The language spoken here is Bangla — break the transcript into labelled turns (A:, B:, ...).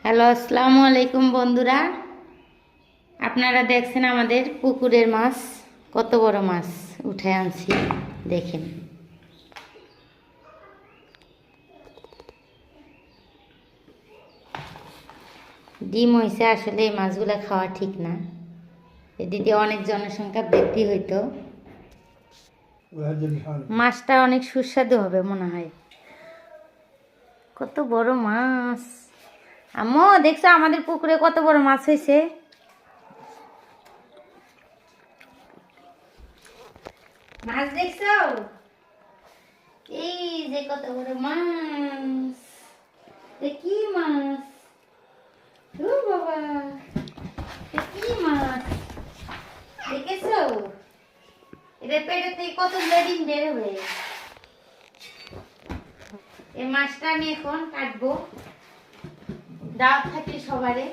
A: হ্যালো, আসসালামু আলাইকুম বন্ধুরা। আপনারা দেখছেন আমাদের পুকুরের মাছ, কত বড় মাছ উঠে আনছি দেখেন। ডিম হয়েছে। আসলে এই মাছগুলো খাওয়া ঠিক না, এদিকে অনেক জনসংখ্যা বৃদ্ধি হইতো। মাছটা অনেক সুস্বাদু হবে মনে হয়। কত বড় মাছ! আম্মু দেখছো আমাদের পুকুরে কত বড় মাছ হয়েছে? মাছ দেখছো? এই যে কত বড় মাছ! কি মাছ! ও বাবা, কি মাছ দেখেছো? এটা পেটে থেকে কতগুলো ডিম বের হবে। এই মাছটা আমি এখন কাটবো, দাওয়াত থাকি সবারে।